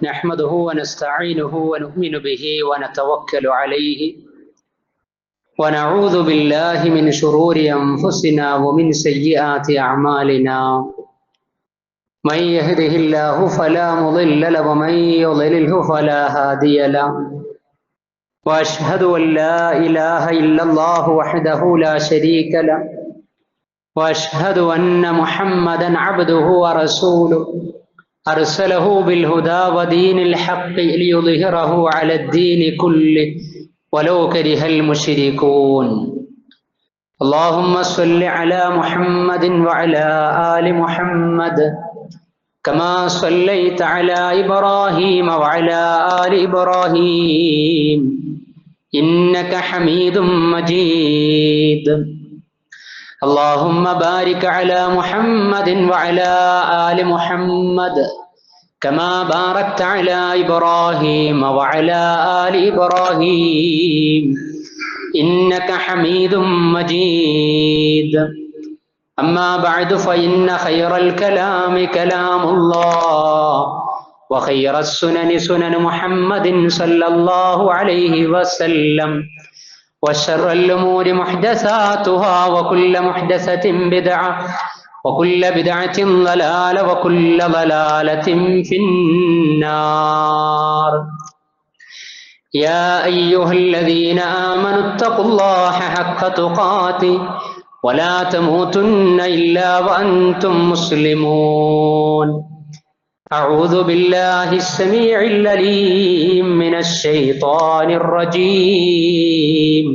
نحمده ونستعينه ونؤمن به ونتوكل عليه ونعوذ بالله من شرور أنفسنا ومن سيئات أعمالنا من يهده الله فلا مضل له ومن يضلله فلا هادي له وأشهد أن لا إله إلا الله وحده لا شريك له وأشهد أن محمدا عبده ورسوله أرسله بالهدى ودين الحق ليظهره على الدين كله ولو كره المشركون اللهم صل على محمد وعلى آل محمد كما صليت على إبراهيم وعلى آل إبراهيم إنك حميد مجيد اللهم بارك على محمد وعلى آل محمد كما باركت على إبراهيم وعلى آل إبراهيم إنك حميد مجيد أما بعد فإن خير الكلام كلام الله وخير السنن سنن محمد صلى الله عليه وسلم وشر الأمور محدثاتها وكل محدثة بدعة وكل بدعة ضلالة وكل ضلالة في النار يا أيها الذين آمنوا اتقوا الله حق تقاته ولا تموتن إلا وأنتم مسلمون أعوذ بالله السميع العليم من الشيطان الرجيم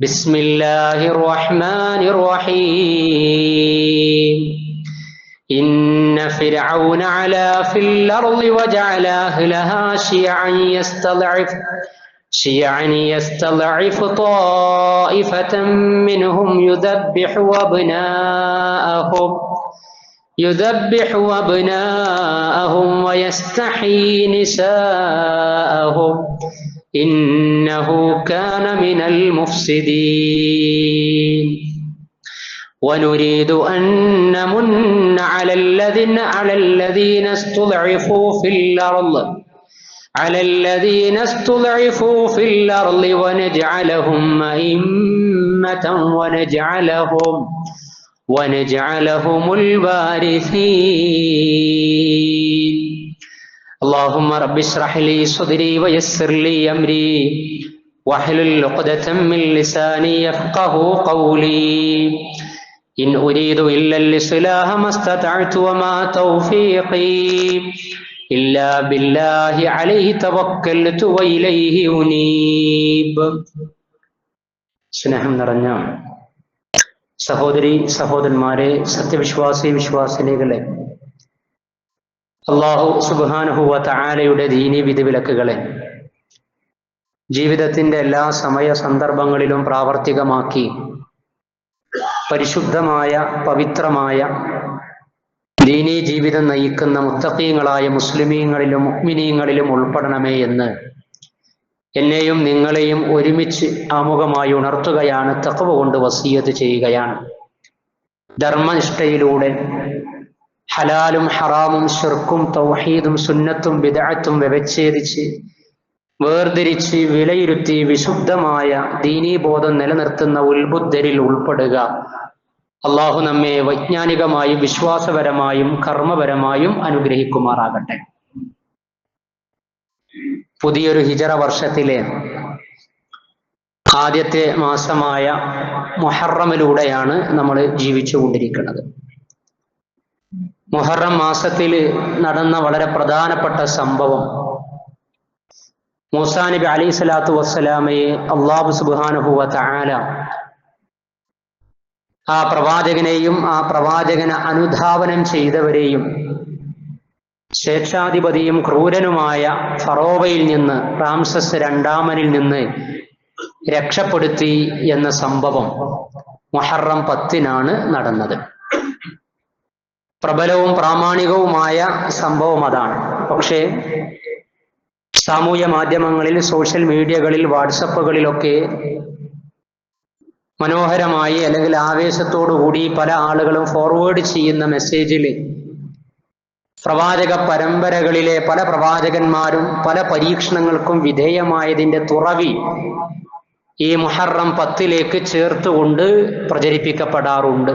بسم الله الرحمن الرحيم إن فرعون علا في الأرض وجعل أهلها شيعا يستضعف طائفة منهم يذبح أبناءهم ويستحيي نساءهم إنه كان من المفسدين ونريد أن نمن على الذين استضعفوا في الأرض ونجعلهم أئمة ونجعلهم الوارثين اللهم رب اشرح لي صدري ويسر لي أمري واحلل عقدة من لساني يفقه قولي إن أريد إلا الإصلاح ما استطعت وما توفيقي إلا بالله عليه توكلت وإليه أنيب. സ്നേഹം നിറഞ്ഞ സഹോദരി സഹോദരന്മാരെ, സത്യവിശ്വാസി വിശ്വാസിനികളെ, അല്ലാഹു സുബ്ഹാനഹു വ തആലയുടെ ദീനി വിധിവിലക്കുകളെ ജീവിതത്തിന്റെ എല്ലാ സമയ സന്ദർഭങ്ങളിലും പ്രാവർത്തികമാക്കി പരിശുദ്ധമായ പവിത്രമായ ദീനീ ജീവിതം നയിക്കുന്ന മുത്തഖീങ്ങളായ മുസ്ലിമീങ്ങളിലും മുഅ്മിനീങ്ങളിലും ഉൾപ്പെടണമേ എന്ന് എന്നെയും നിങ്ങളെയും ഒരുമിച്ച് ആമുഖമായി ഉണർത്തുകയാണ്, തഖ്വ കൊണ്ട് വസിയത്ത് ചെയ്യുകയാണ്. ധർമ്മനിഷ്ഠയിലൂടെ ഹലാലും ഹറാമും ശിർക്കും തൗഹീദും സുന്നത്തും ബിദ്അത്തും വ്യവച്ഛേദിച്ച് വേർതിരിച്ച് വിലയിരുത്തി വിശുദ്ധമായ ദീനീബോധം നിലനിർത്തുന്ന ഉൽബുദ്ധരിൽ ഉൾപ്പെടുക. അള്ളാഹു നമ്മെ വൈജ്ഞാനികമായും വിശ്വാസപരമായും കർമ്മപരമായും അനുഗ്രഹിക്കുമാറാകട്ടെ. പുതിയൊരു ഹിജറ വർഷത്തിലെ ആദ്യത്തെ മാസമായ മുഹറമിലൂടെയാണ് നമ്മൾ ജീവിച്ചു കൊണ്ടിരിക്കുന്നത്. മുഹറം മാസത്തിൽ നടന്ന വളരെ പ്രധാനപ്പെട്ട സംഭവം, മൂസാ നബി അലൈഹി സ്വലാത്തു വസ്സലാമയെ അല്ലാഹു സുബ്ഹാനഹു വ തആല ആ പ്രവാചകനെയും ആ പ്രവാചകനെ അനുധാവനം ചെയ്തവരെയും സ്വേച്ഛാധിപതിയും ക്രൂരനുമായ ഫറോവയിൽ നിന്ന്, റാംസസ് രണ്ടാമനിൽ നിന്ന് രക്ഷപ്പെടുത്തി എന്ന സംഭവം മുഹറം 10-നാണ് നടന്നത്. പ്രബലവും പ്രാമാണികവുമായ സംഭവം അതാണ്. പക്ഷേ സാമൂഹ്യ മാധ്യമങ്ങളിൽ, സോഷ്യൽ മീഡിയകളിൽ, വാട്സപ്പുകളിലൊക്കെ മനോഹരമായി അല്ലെങ്കിൽ ആവേശത്തോടു കൂടി പല ആളുകളും ഫോർവേഡ് ചെയ്യുന്ന മെസ്സേജിൽ പ്രവാചക പരമ്പരകളിലെ പല പ്രവാചകന്മാരും പല പരീക്ഷണങ്ങൾക്കും വിധേയമായതിന്റെ തുറവി ഈ മുഹറം 10 ചേർത്തുകൊണ്ട് പ്രചരിപ്പിക്കപ്പെടാറുണ്ട്.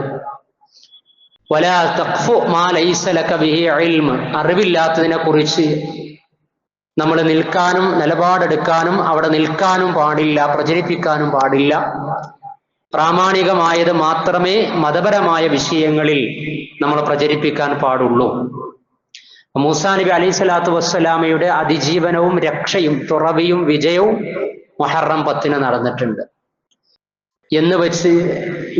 വലാ തഖ്ഫു മാ ലൈസ ലക ബിഹി ഇൽമ്, അറിവില്ലാത്തതിനെ കുറിച്ച് നമ്മൾ നിൽക്കാനും നിലപാടെടുക്കാനും അവിടെ നിൽക്കാനും പാടില്ല, പ്രചരിപ്പിക്കാനും പാടില്ല. പ്രാമാണികമായത് മാത്രമേ മതപരമായ വിഷയങ്ങളിൽ നമ്മൾ പ്രചരിപ്പിക്കാൻ പാടുള്ളൂ. മൂസാ നബി അലൈഹി സ്വലാത്തു വസ്സലാമയുടെ അതിജീവനവും രക്ഷയും തുറവിയും വിജയവും മുഹറം 10 നടന്നിട്ടുണ്ട് എന്ന് വെച്ച്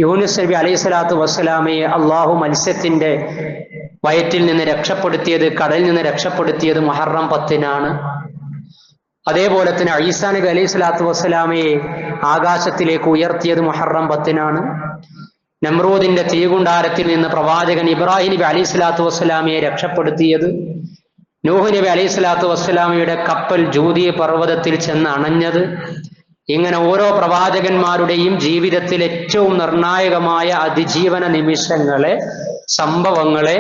യൂനുസ് നബി അലൈഹി സ്വലാത്തു വസ്സലാമയെ അള്ളാഹു മത്സ്യത്തിന്റെ വയറ്റിൽ നിന്ന് രക്ഷപ്പെടുത്തിയത്, കടലിൽ നിന്ന് രക്ഷപ്പെടുത്തിയത് മുഹറം 10 അതേപോലെ തന്നെ ഈസാ നബി അലൈഹി സ്വലാത്തു വസ്സലാമയെ ആകാശത്തിലേക്ക് ഉയർത്തിയത് മുഹറം 10 നമ്രൂദിന്റെ തീകുണ്ടാരത്തിൽ നിന്ന് പ്രവാചകൻ ഇബ്രാഹിം നബി അലൈഹി സ്വലാത്തു വസ്സലാമയെ രക്ഷപ്പെടുത്തിയത്, നൂഹ് നബി അലൈഹി സ്വലാത്തു വസ്സലാമയുടെ കപ്പൽ ജൂദി പർവ്വതത്തിൽ ചെന്ന് അണഞ്ഞത്, ഇങ്ങനെ ഓരോ പ്രവാചകന്മാരുടെയും ജീവിതത്തിൽ ഏറ്റവും നിർണായകമായ അതിജീവന നിമിഷങ്ങളെ, സംഭവങ്ങളെ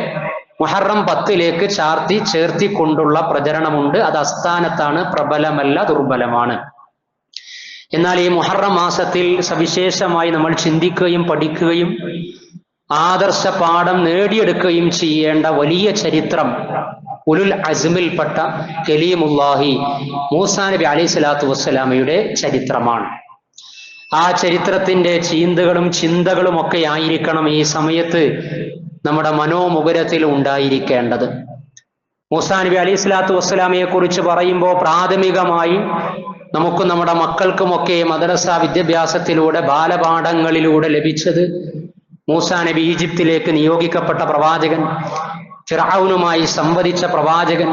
മുഹറം 10 ചേർത്തിക്കൊണ്ടുള്ള പ്രചരണമുണ്ട്. അത് അസ്ഥാനത്താണ്, പ്രബലമല്ല, ദുർബലമാണ്. എന്നാൽ ഈ മുഹറം മാസത്തിൽ സവിശേഷമായി നമ്മൾ ചിന്തിക്കുകയും പഠിക്കുകയും ആദർശ പാഠം നേടിയെടുക്കുകയും ചെയ്യേണ്ട വലിയ ചരിത്രം ഉലുൽ അസ്മിൽപ്പെട്ട കലീമുല്ലാഹി മൂസാ നബി അലൈഹി സ്വലാത്തു വസ്സലാമയുടെ ചരിത്രമാണ്. ആ ചരിത്രത്തിന്റെ ചീന്തകളും ചിന്തകളും ഒക്കെ ആയിരിക്കണം ഈ സമയത്ത് നമ്മുടെ മനോമുകുരത്തിൽ ഉണ്ടായിരിക്കേണ്ടത്. മൂസാ നബി അലൈഹി സ്വലാത്തു വസ്സലാമയെ കുറിച്ച് പറയുമ്പോൾ പ്രാഥമികമായി നമുക്കും നമ്മുടെ മക്കൾക്കുമൊക്കെ മദ്രസ വിദ്യാഭ്യാസത്തിലൂടെ ബാലപാഠങ്ങളിലൂടെ ലഭിച്ചത് മൂസാ നബി ഈജിപ്തിലേക്ക് നിയോഗിക്കപ്പെട്ട പ്രവാചകൻ, ഫിർഔനുമായി സംവദിച്ച പ്രവാചകൻ,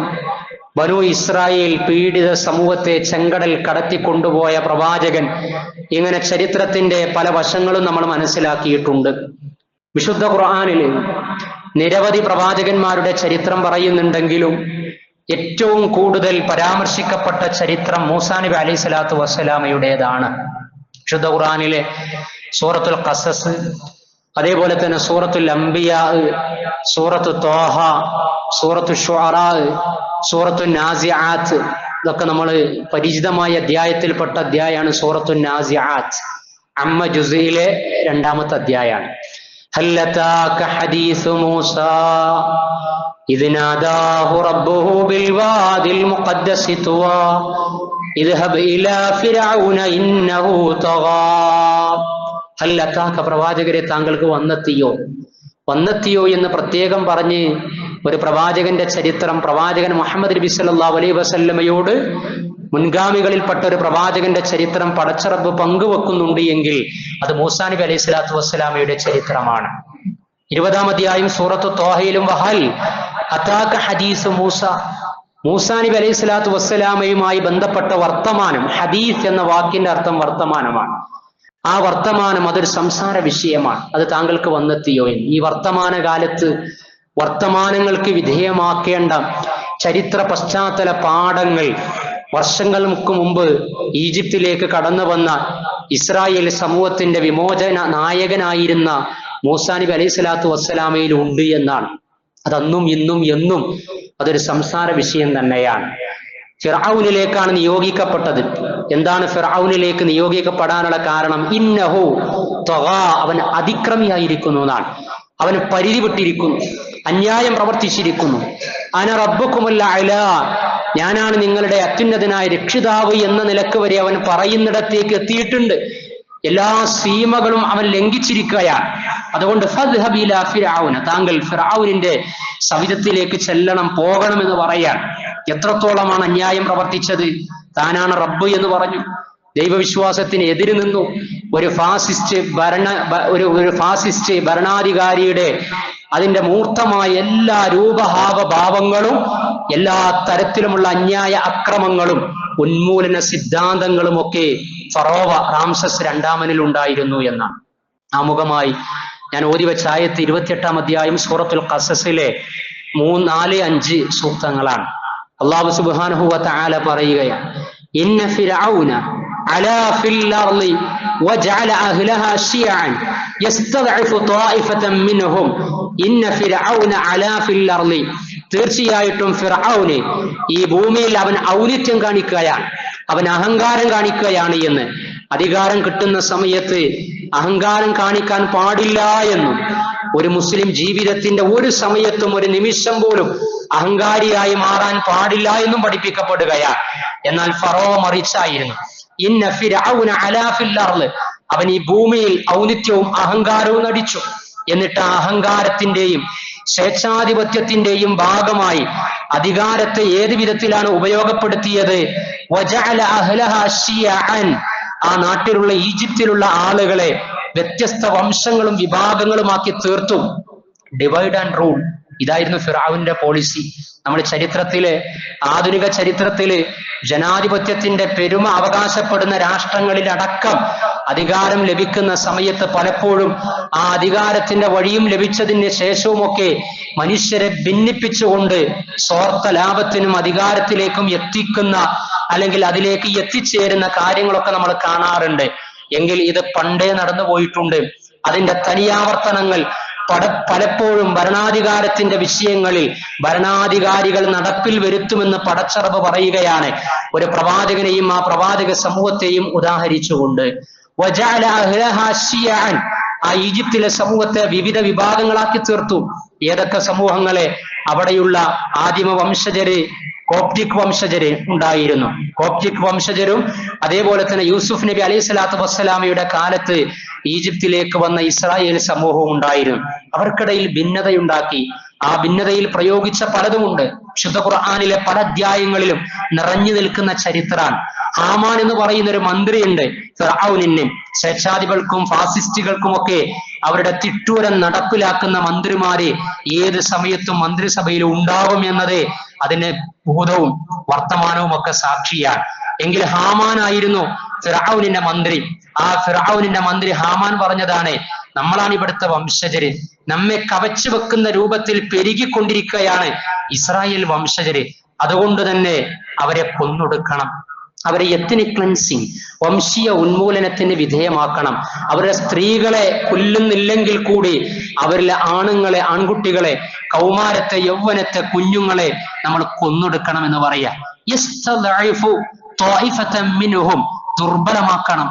ബനൂ ഇസ്രായേൽ പീഡിത സമൂഹത്തെ ചെങ്കടൽ കടത്തിക്കൊണ്ടുപോയ പ്രവാചകൻ, ഇങ്ങനെ ചരിത്രത്തിന്റെ പല വശങ്ങളും നമ്മൾ മനസ്സിലാക്കിയിട്ടുണ്ട്. വിശുദ്ധ ഖുർആനിൽ നിരവധി പ്രവാചകന്മാരുടെ ചരിത്രം പറയുന്നുണ്ടെങ്കിലും ഏറ്റവും കൂടുതൽ പരാമർശിക്കപ്പെട്ട ചരിത്രം മൂസാ നബി അലൈഹി സ്വലാത്തു വസ്സലാമയുടേതാണ്. വിശുദ്ധ ഖുർആനിലെ സൂറത്തുൽ ഖസസ്, അതേപോലെ തന്നെ സൂറത്തുൽ അംബിയാ, സൂറത്തു ത്വാഹ, സൂറത്തു ശുഅറാ, സൂറത്തു നാസിആത്ത്, ഇതൊക്കെ നമ്മൾ പരിചിതമായ അധ്യായത്തിൽപ്പെട്ട അധ്യായമാണ് സൂറത്തു നാസിആത്ത്. അമ്മ ജുസിയിലെ 2ാമത്തെ അധ്യായമാണ്. ഹൽ അതാക ഹദീസു മൂസാ ഇദ് നാദാഹു റബ്ബുഹു ബിൽ വാദിൽ മുഖദ്ദസി തുവാ ഇദ്ഹബ് ഇലാ ഫിർഔന ഇന്നഹു തഗാ. ഹൽ അതാക, പ്രവാചകരെ താങ്കൾക്ക് വന്നെത്തിയോ എന്ന് പ്രത്യേകം പറഞ്ഞ് ഒരു പ്രവാചകന്റെ ചരിത്രം പ്രവാചകൻ മുഹമ്മദ് നബി സല്ലല്ലാഹു അലൈഹി വസല്ലമയോട് മുൻഗാമികളിൽപ്പെട്ട ഒരു പ്രവാചകന്റെ ചരിത്രം പടച്ചറബ് പങ്കുവെക്കുന്നുണ്ട് എങ്കിൽ അത് മൂസാ നബി അലൈഹി സ്വലാത്തു വസ്സലാമയുടെ ചരിത്രമാണ്. 20ാം അധ്യായം സൂറത്തു ത്വാഹയിലും വഹൽ അതാക ഹദീസ് മൂസാ നബി അലൈഹി സ്വലാത്തു വസ്സലാമയുമായി ബന്ധപ്പെട്ട വർത്തമാനം, ഹദീസ് എന്ന വാക്കിന്റെ അർത്ഥം വർത്തമാനമാണ്. ആ വർത്തമാനം അതൊരു സംസാര വിഷയമാണ്. അത് താങ്കൾക്ക് വന്നെത്തിയോ എന്ന്. ഈ വർത്തമാന കാലത്ത് വർത്തമാനങ്ങൾക്ക് വിധേയമാക്കേണ്ട ചരിത്ര പശ്ചാത്തല പാഠങ്ങൾ വർഷങ്ങൾക്ക് മുമ്പ് ഈജിപ്തിലേക്ക് കടന്നു വന്ന ഇസ്രായേൽ സമൂഹത്തിന്റെ വിമോചന നായകനായിരുന്ന മൂസാ നബി അലൈഹി സ്വലാത്തു വസ്സലാമയിൽ ഉണ്ട് എന്നാണ്. അതന്നും ഇന്നും എന്നും അതൊരു സംസാര വിഷയം തന്നെയാണ്. ഫിർഔനിലേക്കാണ് നിയോഗിക്കപ്പെട്ടത്. എന്താണ് ഫിർഔനിലേക്ക് നിയോഗിക്കപ്പെടാനുള്ള കാരണം? ഇന്നഹു തഗാ, അവൻ അതിക്രമിയായിരിക്കുന്നു എന്നാണ്. അവന് പരിധി വിട്ടിരിക്കുന്നു, അന്യായം പ്രവർത്തിച്ചിരിക്കുന്നു. അന റബ്ബുക്കുമുൽ അഅ്ലാ, ഞാനാണ് നിങ്ങളുടെ അത്യുന്നതനായ രക്ഷിതാവ് എന്ന നിലക്ക് വരെ അവൻ പറയുന്നിടത്തേക്ക് എത്തിയിട്ടുണ്ട്. എല്ലാ സീമകളും അവൻ ലംഘിച്ചിരിക്കുകയാണ്. അതുകൊണ്ട് ഫദ്ഹബ് ഇലാ ഫിർഔന, താങ്കൾ ഫിർഔനിന്റെ സവിധത്തിലേക്ക് ചെല്ലണം, പോകണം എന്ന് പറയാൻ. എത്രത്തോളമാണ് അന്യായം പ്രവർത്തിച്ചത്? താനാണ് റബ്ബ് എന്ന് പറഞ്ഞു, ദൈവവിശ്വാസത്തിന് എതിര് നിന്നു. ഒരു ഫാസിസ്റ്റ് ഭരണാധികാരിയുടെ അതിന്റെ മൂർത്തമായ എല്ലാ രൂപഭാവഭാവങ്ങളും, എല്ലാ തരത്തിലുമുള്ള അന്യായ അക്രമങ്ങളും ഉന്മൂലന സിദ്ധാന്തങ്ങളും ഒക്കെ ഫറോവ റാംസസ് 2ാമനിൽ ഉണ്ടായിരുന്നു എന്നാണ്. ആമുഖമായി ഞാൻ ഓതിവെച്ച ആയത്ത് 28ാം അധ്യായം സൂറത്തുൽ ഖസസിലെ 3, 4, 5 സൂക്തങ്ങളാണ്. അല്ലാഹു സുബ്ഹാനഹു വ തആല പറയുകയാണ്, ഇന്ന ഫിർഔന അലാ ഫിൽ അർളി വജഅല അഹ്ലഹാ ശിയഅൻ യസ്തദ്ഇഫു ത്വായിഫതൻ മിൻഹും ഇന്ന ഫിർഔന അലാ ഫിൽ അർളി തീർച്ചയായിട്ടും ഫിർഔന് ഈ ഭൂമിയിൽ അവൻ ഔന്നിത്യം കാണിക്കുകയാണ്, അവൻ അഹങ്കാരം കാണിക്കുകയാണ് എന്ന്. അധികാരം കിട്ടുന്ന സമയത്ത് അഹങ്കാരം കാണിക്കാൻ പാടില്ല എന്നും, ഒരു മുസ്ലിം ജീവിതത്തിന്റെ ഒരു സമയത്തും ഒരു നിമിഷം പോലും അഹങ്കാരിയായി മാറാൻ പാടില്ല എന്നും പഠിപ്പിക്കപ്പെടുകയാണ്. എന്നാൽ ഫറോ മറിച്ചായിരുന്നു. ഇന്ന ഫിർഔന അലാ ഫിൽ അർള്, അവൻ ഈ ഭൂമിയിൽ ഔന്നിത്യവും അഹങ്കാരവും നടിച്ചു. എന്നിട്ട് ആ അഹങ്കാരത്തിന്റെയും സ്വേച്ഛാധിപത്യത്തിന്റെയും ഭാഗമായി അധികാരത്തെ ഏത് വിധത്തിലാണ് ഉപയോഗപ്പെടുത്തിയത്? വജഅല അഹ്ലഹാ ശിയഅൻ, ആ നാട്ടിലുള്ള ഈജിപ്തിലുള്ള ആളുകളെ വ്യത്യസ്ത വംശങ്ങളും വിഭാഗങ്ങളുമാക്കി തീർത്തു. ഡിവൈഡ് ആൻഡ് റൂൾ, ഇതായിരുന്നു ഫിർഔന്റെ പോളിസി. നമ്മൾ ചരിത്രത്തില്, ആധുനിക ചരിത്രത്തില് ജനാധിപത്യത്തിന്റെ പെരുമ അവകാശപ്പെടുന്ന രാഷ്ട്രങ്ങളിലടക്കം അധികാരം ലഭിക്കുന്ന സമയത്ത് പലപ്പോഴും ആ അധികാരത്തിന്റെ വഴിയും ലഭിച്ചതിന് ശേഷവുമൊക്കെ മനുഷ്യരെ ഭിന്നിപ്പിച്ചുകൊണ്ട് സ്വാർത്ഥ ലാഭത്തിനും അധികാരത്തിലേക്കും എത്തിക്കുന്ന, അല്ലെങ്കിൽ അതിലേക്ക് എത്തിച്ചേരുന്ന കാര്യങ്ങളൊക്കെ നമ്മൾ കാണാറുണ്ട്. എങ്കിൽ ഇത് പണ്ടേ നടന്നു പോയിട്ടുണ്ട്. അതിന്റെ തനിയാവർത്തനങ്ങൾ പലപ്പോഴും ഭരണാധികാരത്തിന്റെ വിഷയങ്ങളിൽ ഭരണാധികാരികൾ നടപ്പിൽ വരുത്തുമെന്ന് പടച്ചറബ് പറയുകയാണ്, ഒരു പ്രവാചകനെയും ആ പ്രവാചക സമൂഹത്തെയും ഉദാഹരിച്ചുകൊണ്ട്. വജഅല അഹ്ലഹാ ശിയഅൻ, ആ ഈജിപ്തിലെ സമൂഹത്തെ വിവിധ വിഭാഗങ്ങളാക്കി തീർത്തു. ഏതൊക്കെ സമൂഹങ്ങളെ? അവിടെയുള്ള ആദിമ വംശജര്, കോപ്റ്റിക് വംശജര് ഉണ്ടായിരുന്നു. കോപ്റ്റിക് വംശജരും അതേപോലെ തന്നെ യൂസുഫ് നബി അലൈഹി സ്വലാത്തു വസ്സലാമയുടെ കാലത്ത് ഈജിപ്തിലേക്ക് വന്ന ഇസ്രായേൽ സമൂഹവും ഉണ്ടായിരുന്നു. അവർക്കിടയിൽ ഭിന്നതയുണ്ടാക്കി. ആ ഭിന്നതയിൽ പ്രയോഗിച്ച പലതുമുണ്ട്. ശുദ്ധ ഖുർആനിലെ പല അധ്യായങ്ങളിലും നിറഞ്ഞു നിൽക്കുന്ന ചരിത്രമാണ്. ഹാമാൻ എന്ന് പറയുന്ന ഒരു മന്ത്രിയുണ്ട്. ഫിർഔനിന്, സ്വേച്ഛാധിപതികൾക്കും ഫാസിസ്റ്റുകൾക്കുമൊക്കെ അവരുടെ തിട്ടൂരം നടപ്പിലാക്കുന്ന മന്ത്രിമാര് ഏത് സമയത്തും മന്ത്രിസഭയിൽ ഉണ്ടാവും എന്നത് അതിന് ഭൂതവും വർത്തമാനവും ഒക്കെ സാക്ഷിയാണ്. എങ്കിൽ ഹാമാനായിരുന്നു ഫിർഔനിന്റെ മന്ത്രി. ആ ഫിർഔനിന്റെ മന്ത്രി ഹാമാൻ പറഞ്ഞതാണ്, നമ്മളാണ് ഇവിടുത്തെ വംശജര്, നമ്മെ കവച്ചു വെക്കുന്ന രൂപത്തിൽ പെരുകിക്കൊണ്ടിരിക്കുകയാണ് ഇസ്രായേൽ വംശജര്, അതുകൊണ്ട് തന്നെ അവരെ കൊന്നൊടുക്കണം, അവരെ എത്നിക് ക്ലെൻസിങ്, വംശീയ ഉന്മൂലനത്തിന് വിധേയമാക്കണം. അവരുടെ സ്ത്രീകളെ കൊല്ലുന്നില്ലെങ്കിൽ കൂടി അവരിലെ ആണുങ്ങളെ, ആൺകുട്ടികളെ, കൗമാരത്തെ, യൗവനത്തെ, കുഞ്ഞുങ്ങളെ നമ്മൾ കൊന്നൊടുക്കണം എന്ന് പറയാ. ദുർബലമാക്കണം.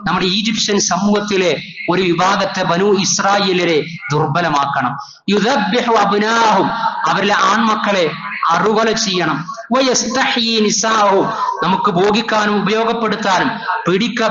നമ്മുടെ ഈജിപ്ഷ്യൻ സമൂഹത്തിലെ ഒരു വിഭാഗത്തെ ബനു ഇസ്രായേലരെ ദുർബലമാക്കണം. യുദബ്ബിഹു അബ്നാഹും, അവരിലെ ആൺമക്കളെ അറുകൊല ചെയ്യണം. നമുക്ക് ഭോഗിക്കാനും ഉപയോഗപ്പെടുത്താനും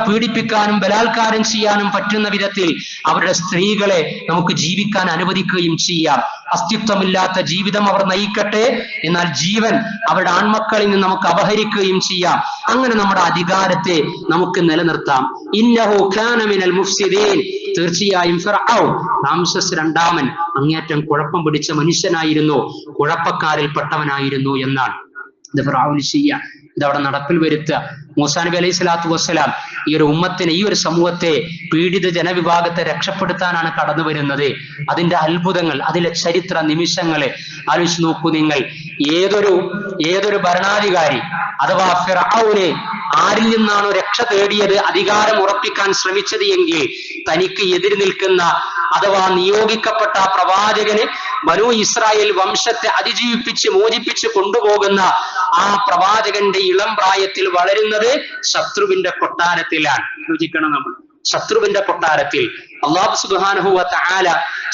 പീഡിപ്പിക്കാനും ബലാത്കാരം ചെയ്യാനും പറ്റുന്ന വിധത്തിൽ അവരുടെ സ്ത്രീകളെ നമുക്ക് ജീവിക്കാൻ അനുവദിക്കുകയും ചെയ്യാം. അസ്തിത്വമില്ലാത്ത ജീവിതം അവർ നയിക്കട്ടെ, എന്നാൽ ജീവൻ അവരുടെ ആൺമക്കളിൽ നിന്ന് നമുക്ക് അപഹരിക്കുകയും ചെയ്യാം. അങ്ങനെ നമ്മുടെ അധികാരത്തെ നമുക്ക് നിലനിർത്താം. ഇന്നഹു കാന മിനൽ മുഫ്സിദീൻ, തീർച്ചയായും ഫിർഔൻ റാംസസ് രണ്ടാമൻ അങ്ങേറ്റം കുഴപ്പം പിടിച്ച മനുഷ്യനായിരുന്നു, കുഴപ്പക്കാരിൽ പെട്ടവനായിരുന്നു എന്നാണ്. ഇത് ഫിർഔൻ ചെയ്യുക, ഇതവിടെ നടപ്പിൽ വരുത്തുക. മൂസാ നബി അലൈഹി സ്വലാത്തു വസ്സലാം ഈ ഒരു ഉമ്മത്തിനെ, ഈ ഒരു സമൂഹത്തെ, പീഡിത ജനവിഭാഗത്തെ രക്ഷപ്പെടുത്താനാണ് കടന്നു വരുന്നത്. അതിന്റെ അത്ഭുതങ്ങൾ, അതിലെ ചരിത്ര നിമിഷങ്ങളെ ആലോചിച്ച് നോക്കൂ നിങ്ങൾ. ഏതൊരു ഭരണാധികാരി അഥവാ ഫിർഔന് ആരിൽ നിന്നാണോ രക്ഷ തേടിയത്, അധികാരം ഉറപ്പിക്കാൻ ശ്രമിച്ചത് എങ്കിൽ തനിക്ക് എതിര് നിൽക്കുന്ന അഥവാ നിയോഗിക്കപ്പെട്ട പ്രവാചകന് ബനൂ ഇസ്രായേൽ വംശത്തെ അതിജീവിപ്പിച്ച് മോചിപ്പിച്ച് കൊണ്ടുപോകുന്ന ആ പ്രവാചകന്റെ ഇളം പ്രായത്തിൽ വളരുന്നത് ശത്രുവിന്റെ കൊട്ടാരത്തിലാണ്. യോജിക്കണം നമ്മൾ. ശത്രുവിന്റെ കൊട്ടാരത്തിൽ അല്ലാഹു സുബ്ഹാനഹു വ തആല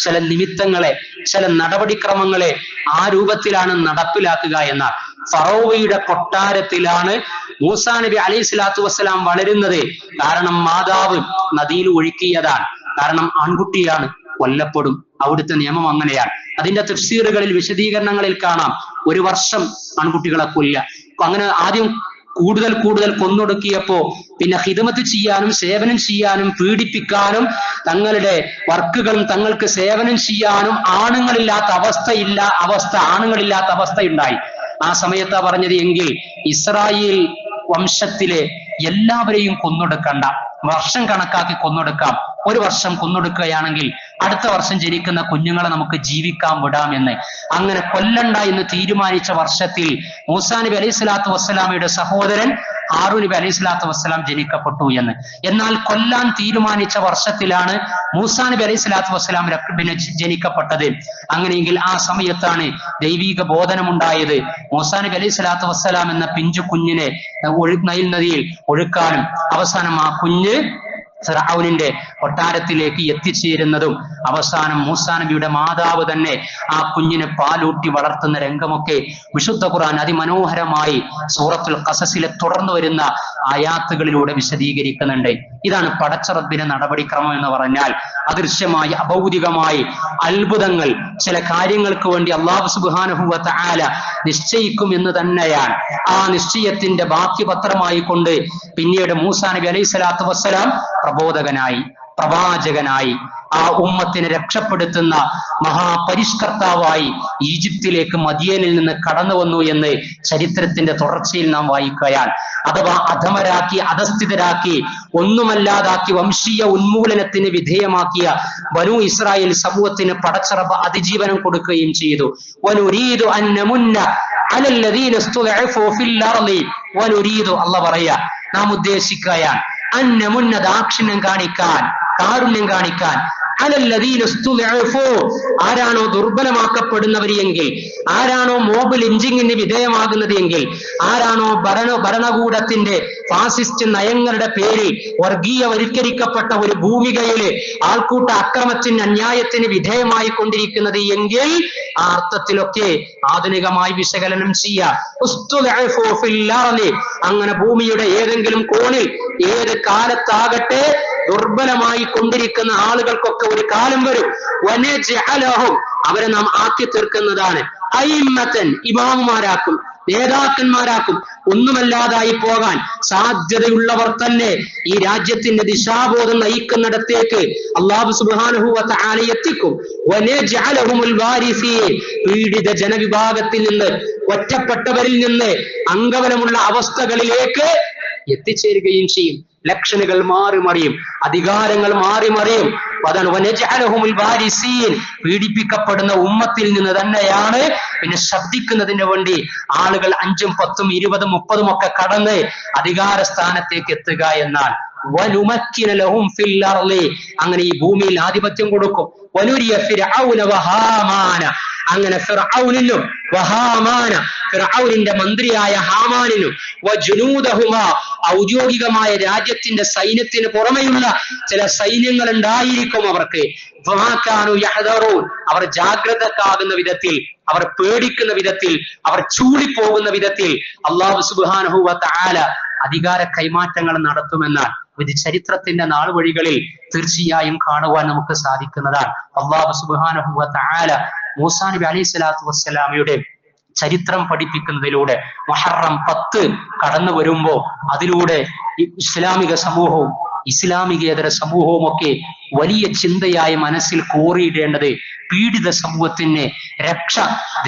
ചില നിമിത്തങ്ങളെ, ചില നടപടിക്രമങ്ങളെ ആ രൂപത്തിലാണ് നടപ്പിലാക്കുക എന്ന ഫറോവയുടെ കൊട്ടാരത്തിലാണ് മൂസാ നബി അലൈഹി സ്വലാത്തു വസ്സലാം വളരുന്നത്. കാരണം മാതാവ് നദിയിൽ ഒഴുക്കിയതാണ്. കാരണം ആൺകുട്ടിയാണ്, കൊല്ലപ്പെടും. അവിടുത്തെ നിയമം അങ്ങനെയാണ്. അതിന്റെ തഫ്സീറുകളിൽ, വിശദീകരണങ്ങളിൽ കാണാം 1 വർഷം ആൺകുട്ടികളെ കൊല്ലുക. അങ്ങനെ ആദ്യം കൂടുതൽ കൊന്നൊടുക്കിയപ്പോ പിന്നെ ഖിദ്മത്ത് ചെയ്യാനും സേവനം ചെയ്യാനും പീഡിപ്പിക്കാനും തങ്ങളുടെ വർക്കുകളും തങ്ങൾക്ക് സേവനം ചെയ്യാനും ആണുങ്ങളില്ലാത്ത അവസ്ഥ ഉണ്ടായി. ആ സമയത്താ പറഞ്ഞത്, എങ്കിൽ ഇസ്രായേൽ വംശത്തിലെ എല്ലാവരെയും കൊന്നൊടുക്കണ്ട, വർഷം കണക്കാക്കി കൊന്നൊടുക്കാം. 1 വർഷം കൊന്നൊടുക്കുകയാണെങ്കിൽ അടുത്ത വർഷം ജനിക്കുന്ന കുഞ്ഞുങ്ങളെ നമുക്ക് ജീവിക്കാൻ വിടാമെന്ന്. അങ്ങനെ കൊല്ലണ്ട എന്ന് തീരുമാനിച്ച വർഷത്തിൽ മൂസാ നബി അലൈഹി സ്വലാത്തു വസ്സലാമയുടെ സഹോദരൻ ഹാറൂൻ നബി അലൈഹി സ്വലാത്തു വസ്സലാം ജനിക്കപ്പെട്ടു എന്ന്. എന്നാൽ കൊല്ലാൻ തീരുമാനിച്ച വർഷത്തിലാണ് മൂസാ നബി അലൈഹി സ്വലാത്തു വസ്സലാം ജനിക്കപ്പെട്ടത്. അങ്ങനെയെങ്കിൽ ആ സമയത്താണ് ദൈവിക ബോധനമുണ്ടായത്. മൂസാ നബി അലൈഹി സ്വലാത്തു വസ്സലാം എന്ന പിഞ്ചു കുഞ്ഞിനെ നൈൽ നദിയിൽ ഒഴുക്കാനും അവസാനം ആ കുഞ്ഞ് ഫിർഔനിന്റെ കൊട്ടാരത്തിലേക്ക് എത്തിച്ചേരുന്നതും അവസാനം മൂസാ നബിയുടെ മാതാവ് തന്നെ ആ കുഞ്ഞിനെ പാലൂട്ടി വളർത്തുന്ന രംഗമൊക്കെ വിശുദ്ധ ഖുർആൻ അതിമനോഹരമായി സൂറത്തുൽ ഖസസിലെ തുടർന്നു വരുന്ന ആയാത്തുകളിലൂടെ വിശദീകരിക്കുന്നുണ്ട്. ഇതാണ് പടച്ച റബ്ബിന്റെ നടപടിക്രമം എന്ന് പറഞ്ഞാൽ. അദൃശ്യമായി അഭൗതികമായി അത്ഭുതങ്ങൾ ചില കാര്യങ്ങൾക്ക് വേണ്ടി അല്ലാഹു സുബ്ഹാനഹു വ തആല നിശ്ചയിക്കും എന്ന് തന്നെയാണ്. ആ നിശ്ചയത്തിന്റെ ബാക്കി പത്രമായി കൊണ്ട് പിന്നീട് മൂസാ നബി അലൈഹി സ്വലാത്തു വസ്സലാം പ്രബോധകനായി, പ്രവാചകനായി, ആ ഉമ്മത്തിനെ രക്ഷപ്പെടുത്തുന്ന മഹാപരിഷ്കർത്താവായി ഈജിപ്തിലേക്ക് മദിയനിൽ നിന്ന് കടന്നു വന്നു എന്ന് ചരിത്രത്തിന്റെ തുടർച്ചയിൽ നാം വായിക്കുകയാണ്. അഥവാ അധമരാക്കി, അധസ്ഥിതരാക്കി, ഒന്നുമല്ലാതാക്കി വംശീയ ഉന്മൂലനത്തിന് വിധേയമാക്കിയ ബനൂ ഇസ്രായേൽ സമൂഹത്തിന് പടച്ച റബ്ബ് അതിജീവനം കൊടുക്കുകയും ചെയ്തു. വനുരീദു അൻ നമുന്ന അലൽ ലദീന ഇസ്തുദ്ഇഫു ഫിൽ അർളി വനുരീദു, അല്ലാഹ് പറയാ, നാം ഉദ്ദേശിക്കുകയാണ് അന്നമുന്ന ദാക്ഷിണ്യം കാണിക്കാൻ, കാരുണ്യം കാണിക്കാൻ, ആരാണോ ദുർബലമാക്കപ്പെടുന്നവർ എങ്കിൽ, ആരാണോ മോബ് ലിഞ്ചിങ്ങിന് വിധേയമാകുന്നത് എങ്കിൽ, ആരാണോ ഭരണകൂടത്തിന്റെ ഫാസിസ്റ്റ് നയങ്ങളുടെ പേരിൽ വർഗീയവൽക്കരിക്കപ്പെട്ട ഒരു ഭൂമികയില് ആൾക്കൂട്ട അക്രമത്തിന് അന്യായത്തിന് വിധേയമായി കൊണ്ടിരിക്കുന്നത് എങ്കിൽ ആ അർത്ഥത്തിലൊക്കെ ആധുനികമായി വിശകലനം ചെയ്യാം. അങ്ങനെ ഭൂമിയുടെ ഏതെങ്കിലും കോണിൽ ഏത് കാലത്താകട്ടെ ദുർബലമായി കൊണ്ടിരിക്കുന്ന ആളുകൾക്കൊക്കെ ഒരു കാലം വരും, അവരെ നാം ആക്കി തീർക്കുന്നതാണ്. അയിമ്മത്തൻ, ഇമാമുമാരാക്കും, നേതാക്കന്മാരാക്കും. ഒന്നുമല്ലാതായി പോകാൻ സാധ്യതയുള്ളവർ തന്നെ ഈ രാജ്യത്തിന്റെ ദിശാബോധം നയിക്കുന്നിടത്തേക്ക് അല്ലാഹു സുബ്ഹാനഹു വ തആല എത്തിക്കും. വനജഅലഹുൽ വാരിസീൻ, പീഡിത ജനവിഭാഗത്തിൽ നിന്ന്, ഒറ്റപ്പെട്ടവരിൽ നിന്ന് അംഗബലമുള്ള അവസ്ഥകളിലേക്ക് എത്തിച്ചേരുകയും ചെയ്യും. ലക്ഷണങ്ങൾ മാറി മറിയും, അധികാരങ്ങൾ മാറി മറിയും. അതാണ് വനജഅലഹുൽ വാരിസീൻ, പീഡിപ്പിക്കപ്പെടുന്ന ഉമ്മത്തിൽ നിന്ന് തന്നെയാണ് പിന്നെ ശബ്ദിക്കുന്നതിന് വേണ്ടി ആളുകൾ 5, 10, 20, 30 ഒക്കെ കടന്ന് അധികാര സ്ഥാനത്തേക്ക് എത്തുക എന്നാണ്. അങ്ങനെ ഈ ഭൂമിയിൽ ആധിപത്യം കൊടുക്കും. അങ്ങനെ ഫിർഔനിനും വഹാമാന, ഫിർഔനിന്റെ മന്ത്രിയായ ഹാമാനിനും വജുനൂദഹുമാ, ഔദ്യോഗികമായ രാജ്യത്തിന്റെ സൈന്യത്തിന് പുറമെയുള്ള ചില സൈന്യങ്ങൾ ഉണ്ടായിരിക്കും അവർക്ക്. അവർ ജാഗ്രതക്കാകുന്ന വിധത്തിൽ, അവർ പേടിക്കുന്ന വിധത്തിൽ, അവർ ചൂളിപ്പോകുന്ന വിധത്തിൽ അല്ലാഹു സുബ്ഹാനഹു വ തആല അധികാര കൈമാറ്റങ്ങൾ നടത്തുമെന്നാണ് ഇത് ചരിത്രത്തിന്റെ നാളുവഴികളിൽ തീർച്ചയായും കാണുവാൻ നമുക്ക് സാധിക്കുന്നതാണ്. അല്ലാഹു സുബ്ഹാനഹു വ തആല മൂസാ നബി അലൈഹി സ്വലാത്തു വസ്സലാമയുടെ ചരിത്രം പഠിപ്പിക്കുന്നതിലൂടെ മുഹറം 10 കടന്നു വരുമ്പോ അതിലൂടെ ഇസ്ലാമിക സമൂഹവും ഇസ്ലാമികേതര സമൂഹവും ഒക്കെ വലിയ ചിന്തയായി മനസ്സിൽ കോറിയിടേണ്ടത് പീഡിത സമൂഹത്തിന് രക്ഷ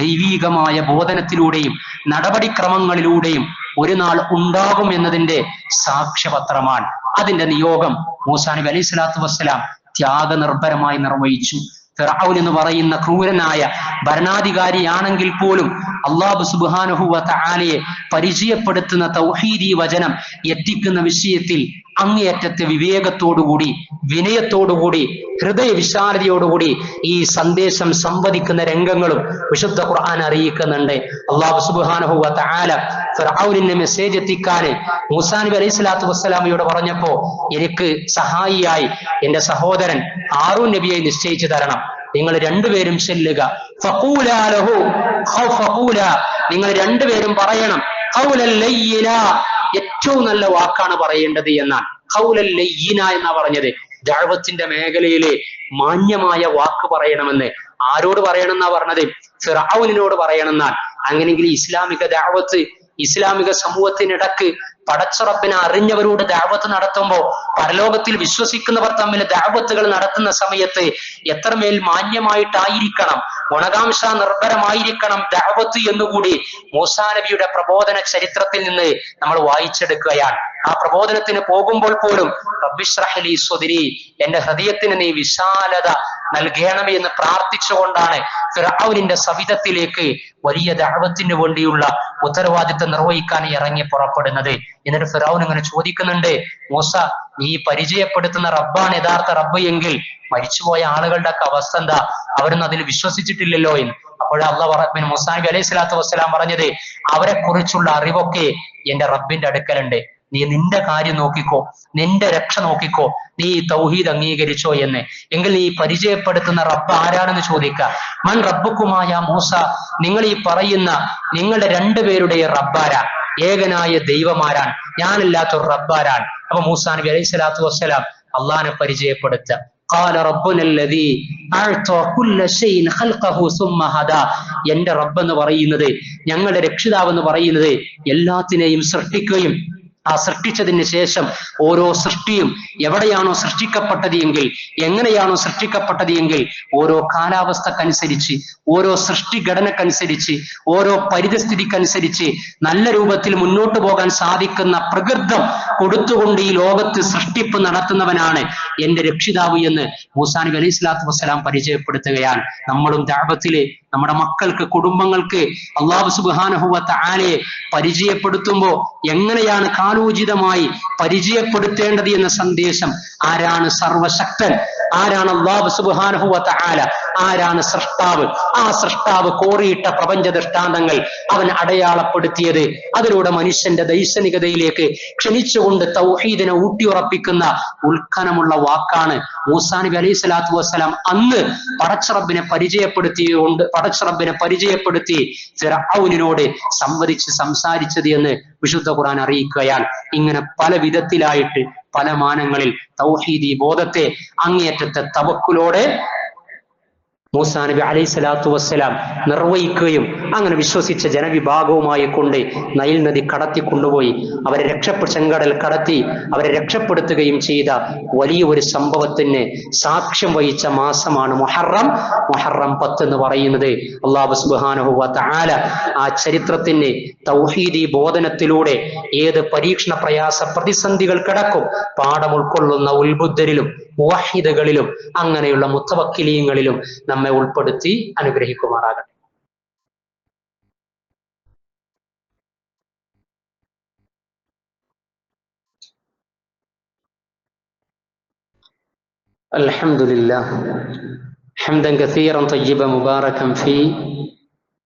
ദൈവീകമായ ബോധനത്തിലൂടെയും നടപടിക്രമങ്ങളിലൂടെയും ഒരു നാൾ ഉണ്ടാകും എന്നതിന്റെ സാക്ഷ്യപത്രമാണ്. അതിന്റെ നിയോഗം മൂസാ നബി അലൈഹി സ്വലാത്തു വസ്സലാം ത്യാഗനിർഭരമായി നിർവഹിച്ചു. ഫിർഔൻ എന്ന് പറയുന്ന ക്രൂരനായ ഭരണാധികാരിയാണെങ്കിൽ പോലും അല്ലാഹു സുബ്ഹാനഹു വ തആലയെ പരിചയപ്പെടുത്തുന്ന തൗഹീദി വചനം എത്തിക്കുന്ന വിഷയത്തിൽ അങ്ങേയറ്റത്തെ വിവേകത്തോടുകൂടി, വിനയത്തോടുകൂടി, ഹൃദയ വിശാലതയോടുകൂടി ഈ സന്ദേശം സംവദിക്കുന്ന രംഗങ്ങളും വിശുദ്ധ ഖുർആൻ അറിയിക്കുന്നുണ്ട്. അല്ലാഹു സുബ്ഹാനഹു വ തആല ഫിർഔനിന്റെ മെസ്സേജ് എത്തിക്കാൻ മൂസാ നബി അലൈഹി സ്വലാത്തു വസ്സലാമയോട് പറഞ്ഞപ്പോ, എനിക്ക് സഹായിയായി എന്റെ സഹോദരൻ ഹാറൂൻ നബിയെ നിശ്ചയിച്ചു തരണം, നിങ്ങൾ രണ്ടുപേരും ചെല്ലുക. ഫഖൂലാ ലഹു, നിങ്ങൾ രണ്ടുപേരും പറയണം ഖൗലൽ ലയ്യിന, ഏറ്റവും നല്ല വാക്കാണ് പറയേണ്ടത് എന്നാണ്. ഖൗലൽ ലയ്യിന എന്നാ പറഞ്ഞത്. ദഅവത്തിന്റെ മേഖലയിലെ മാന്യമായ വാക്ക് പറയണമെന്ന്. ആരോട് പറയണം എന്നാ പറഞ്ഞത്? ഫിർഔനിനോട് പറയണമെന്നാണ്. അങ്ങനെയെങ്കിൽ ഇസ്ലാമിക ദഅവത്ത്, ഇസ്ലാമിക സമൂഹത്തിനിടക്ക് പടച്ച റബ്ബിനെ അറിഞ്ഞവരോട് ദഅവത്ത് നടത്തുമ്പോ, പരലോകത്തിൽ വിശ്വസിക്കുന്നവർ തമ്മിൽ ദഅവത്തുകൾ നടത്തുന്ന സമയത്ത് എത്രമേൽ മാന്യമായിട്ടായിരിക്കണം, ഗുണകാംക്ഷ നിർഭരമായിരിക്കണം ദഅവത്ത് എന്നുകൂടി മൂസാ നബിയുടെ പ്രബോധന ചരിത്രത്തിൽ നിന്ന് നമ്മൾ വായിച്ചെടുക്കുകയാണ്. ആ പ്രബോധനത്തിന് പോകുമ്പോൾ പോലും റബ്ബിശ്റഹ് ലി സ്വദ്രി, എന്റെ ഹൃദയത്തിന് നീ വിശാലത നൽകണമേ എന്ന് പ്രാർത്ഥിച്ചുകൊണ്ടാണ് ഫിർഔനിന്റെ സവിധത്തിലേക്ക് വലിയ ദഅവത്തിന് വേണ്ടിയുള്ള ഉത്തരവാദിത്വം നിർവഹിക്കാൻ ഇറങ്ങി പുറപ്പെടുന്നത്. എന്നിട്ട് ഫിർഔൻ ഇങ്ങനെ ചോദിക്കുന്നുണ്ട്, മൂസ, നീ പരിചയപ്പെടുത്തുന്ന റബ്ബാണ് യഥാർത്ഥ റബ്ബ് എങ്കിൽ മരിച്ചുപോയ ആളുകളുടെ ഒക്കെ അവസ്ഥ എന്താ? അവരൊന്നും അതിൽ വിശ്വസിച്ചിട്ടില്ലല്ലോ എന്ന്. അപ്പോൾ അള്ളാഹു മൂസാ നബി അലൈഹി സ്വലാത്തു വസ്സലാം പറഞ്ഞത്, അവരെ കുറിച്ചുള്ള അറിവൊക്കെ എന്റെ റബ്ബിന്റെ അടുക്കലുണ്ട്, നീ നിന്റെ കാര്യം നോക്കിക്കോ, നിന്റെ രക്ഷ നോക്കിക്കോ, നീ തൗഹീദ് അംഗീകരിച്ചോ എന്ന്. എങ്കിൽ നീ പരിചയപ്പെടുത്തുന്ന റബ്ബ് ആരാണെന്ന് ചോദിക്കുക. മൻ റബ്ബുക്കുമായ മൂസ, നിങ്ങൾ ഈ പറയുന്ന നിങ്ങളുടെ രണ്ടുപേരുടെ റബ്ബാരാ, ഏകനായ ദൈവമാരാൻ, ഞാനില്ലാത്തൊരു റബ്ബാരാൻ. അപ്പൊ മൂസാ നബി അലൈഹി സ്വലാത്തു വസ്സലാം അള്ളാഹിനെ പരിചയപ്പെടുത്തുക. ഖാല റബ്ബുനല്ലദീ അഅ്താ കുല്ല ശൈഇൻ ഖൽഖഹു സുമ്മ ഹദാ. എന്റെ റബ്ബ് എന്ന് പറയുന്നത്, ഞങ്ങളുടെ രക്ഷിതാവ് എന്ന് പറയുന്നത് എല്ലാത്തിനെയും സൃഷ്ടിക്കുകയും ആ സൃഷ്ടിച്ചതിന് ശേഷം ഓരോ സൃഷ്ടിയും എവിടെയാണോ സൃഷ്ടിക്കപ്പെട്ടത് എങ്കിൽ, എങ്ങനെയാണോ സൃഷ്ടിക്കപ്പെട്ടത് എങ്കിൽ, ഓരോ കാലാവസ്ഥക്കനുസരിച്ച്, ഓരോ സൃഷ്ടിഘടനക്കനുസരിച്ച്, ഓരോ പരിതസ്ഥിതിക്കനുസരിച്ച് നല്ല രൂപത്തിൽ മുന്നോട്ട് പോകാൻ സാധിക്കുന്ന പ്രകൃതം കൊടുത്തുകൊണ്ട് ഈ ലോകത്ത് സൃഷ്ടിപ്പ് നടത്തുന്നവനാണ് എന്റെ രക്ഷിതാവ് എന്ന് മൂസാ നബി അലൈഹി സ്വലാത്തു വസ്സലാം പരിചയപ്പെടുത്തുകയാണ്. നമ്മളും ദഅവത്തില് നമ്മുടെ മക്കൾക്ക്, കുടുംബങ്ങൾക്ക് അല്ലാഹു സുബ്ഹാനഹു വ തആലയെ പരിചയപ്പെടുത്തുമ്പോൾ എങ്ങനെയാണ് കാലോചിതമായി പരിചയപ്പെടുത്തേണ്ടത് എന്ന സന്ദേശം, ആരാണ് സർവശക്തൻ, ആരാണ് അല്ലാഹു സുബ്ഹാനഹു വ തആല, ആരാണ് സൃഷ്ടാവ്, ആ സൃഷ്ടാവ് കോറിയിട്ട പ്രപഞ്ച ദൃഷ്ടാന്തങ്ങൾ അവൻ അടയാളപ്പെടുത്തിയത്, അതിലൂടെ മനുഷ്യന്റെ ദൈശനികതയിലേക്ക് ക്ഷണിച്ചുകൊണ്ട് തൗഹീദിനെ ഊട്ടിയുറപ്പിക്കുന്ന ഉൾക്കനമുള്ള വാക്കാണ് മൂസാ നബി അലൈഹി സ്വലാത്തു വസ്സലാം അന്ന് പടച്ചറബിനെ പരിചയപ്പെടുത്തി ഫിർഔനിനോട് സംസാരിച്ചത് എന്ന് വിശുദ്ധ ഖുർആൻ അറിയിക്കുകയാണ്. ഇങ്ങനെ പല വിധത്തിലായിട്ട് പല മാനങ്ങളിൽ തൗഹീദി ബോധത്തെ അങ്ങേയറ്റത്തെ തവക്കുലോടെ മൂസാ നബി അലൈഹി സ്വലാത്തു വസ്സലാം നിർവഹിക്കുകയും അങ്ങനെ വിശ്വസിച്ച ജനവിഭാഗവുമായി കൊണ്ട് നൈൽ നദി കടത്തി കൊണ്ടുപോയി അവരെ ചെങ്കടൽ കടത്തി അവരെ രക്ഷപ്പെടുത്തുകയും ചെയ്ത വലിയ ഒരു സംഭവത്തിന് സാക്ഷ്യം വഹിച്ച മാസമാണ് മുഹറം. മുഹറം 10 എന്ന് പറയുന്നത് അല്ലാഹു സുബ്ഹാനഹു വ തആല ആ ചരിത്രത്തിന് തൗഹീദി ബോധനത്തിലൂടെ ഏത് പരീക്ഷണ പ്രയാസ പ്രതിസന്ധികൾ കിടക്കും പാഠം ഉൾക്കൊള്ളുന്ന ഉൽബുദ്ധരിലും മുവഹിദുകളിലും അങ്ങനെയുള്ള മുത്തവക്കിലീങ്ങളിലും നമ്മെ ഉൾപ്പെടുത്തി അനുഗ്രഹിക്കുമാറാകട്ടെ. അൽഹംദുലില്ലാഹ് ഹംദൻ കസീറൻ തയ്യിബൻ മുബാറകൻ ഫീ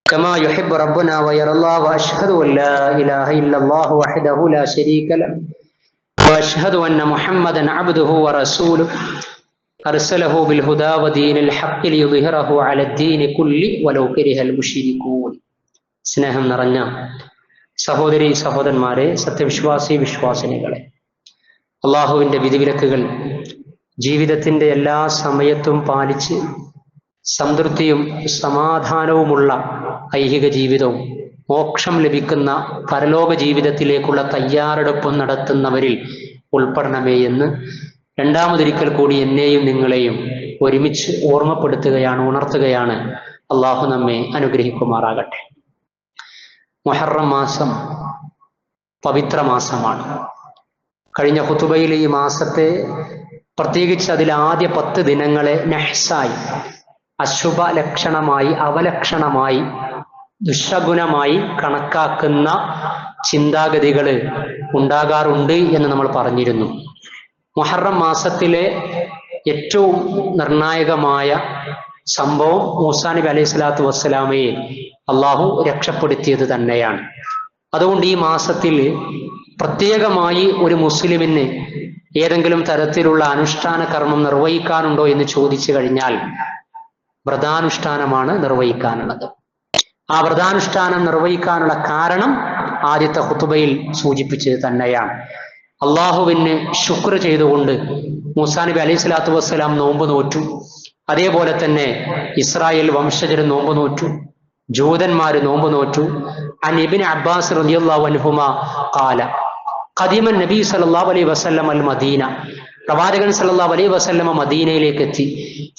കമാ യുഹിബ്ബു റബ്ബുനാ വയറല്ലാഹു വഅശ്ഹദു അൻ ലാ ഇലാഹ ഇല്ലല്ലാഹു വഹ്ദഹു ലാ ശരീക ലഹു വഅശ്ഹദു അന്ന മുഹമ്മദൻ അബ്ദുഹു വറസൂലുഹു അർസലഹു ബിൽ ഹുദാ വദീനിൽ ഹഖ് ലിയുദ്ഹിറഹു അലദ്ദീനി കുല്ലി വലൗ കരിഹൽ മുശ്രികൂൻ. സ്നേഹം നിറഞ്ഞ സഹോദരി സഹോദരന്മാരെ, സത്യവിശ്വാസി വിശ്വാസിനികളെ, അള്ളാഹുവിന്റെ വിധിവിലക്കുകൾ ജീവിതത്തിന്റെ എല്ലാ സമയത്തും പാലിച്ച് സംതൃപ്തിയും സമാധാനവുമുള്ള ഐഹിക ജീവിതവും മോക്ഷം ലഭിക്കുന്ന പരലോക ജീവിതത്തിലേക്കുള്ള തയ്യാറെടുപ്പും നടത്തുന്നവരിൽ ഉൾപ്പെടണമേ എന്ന് രണ്ടാമതൊരിക്കൽ കൂടി എന്നെയും നിങ്ങളെയും ഒരുമിച്ച് ഓർമ്മപ്പെടുത്തുകയാണ്, ഉണർത്തുകയാണ്. അള്ളാഹു നമ്മെ അനുഗ്രഹിക്കുമാറാകട്ടെ. മുഹറം മാസം പവിത്ര മാസമാണ്. കഴിഞ്ഞ ഖുതുബയിൽ ഈ മാസത്തെ പ്രത്യേകിച്ച് അതിൽ ആദ്യ 10 ദിനങ്ങളെ നഹ്സായി, അശുഭ ലക്ഷണമായി, അവലക്ഷണമായി, ദുശഗുണമായി കണക്കാക്കുന്ന ചിന്താഗതികൾ ഉണ്ടാകാറുണ്ട് എന്ന് നമ്മൾ പറഞ്ഞിരുന്നു. മുഹറം മാസത്തിലെ ഏറ്റവും നിർണായകമായ സംഭവം മൂസാ നബി അലൈഹി സ്വലാത്തു വസ്സലാമയെ അള്ളാഹു രക്ഷപ്പെടുത്തിയത് തന്നെയാണ്. അതുകൊണ്ട് ഈ മാസത്തിൽ പ്രത്യേകമായി ഒരു മുസ്ലിമിന് ഏതെങ്കിലും തരത്തിലുള്ള അനുഷ്ഠാന കർമ്മം നിർവഹിക്കാനുണ്ടോ എന്ന് ചോദിച്ചു കഴിഞ്ഞാൽ വ്രതാനുഷ്ഠാനമാണ് നിർവഹിക്കാനുള്ളത്. ആ വ്രതാനുഷ്ഠാനം നിർവഹിക്കാനുള്ള കാരണം ആദ്യത്തെ ഖുതുബയിൽ സൂചിപ്പിച്ചത് തന്നെയാണ്. അള്ളാഹുവിന് ശുക്ർ ചെയ്തുകൊണ്ട് മൂസാ നബി അലൈഹി സ്വലാത്തു വസ്സലാം നോമ്പ് നോറ്റു. അതേപോലെ തന്നെ ഇസ്രായേൽ വംശജർ നോമ്പ് നോറ്റു, ജൂതന്മാര് നോമ്പ് നോറ്റു. അൻ ഇബ്നു അബ്ബാസ് റളിയല്ലാഹു അൻഹുമാ ഖാല ഖദിമൻ നബി സല്ലല്ലാഹു അലൈഹി വസല്ലം അൽ മദീന. പ്രവാചകൻ സല്ലല്ലാഹു അലൈഹി വസല്ലമ മദീനയിലേക്ക് എത്തി.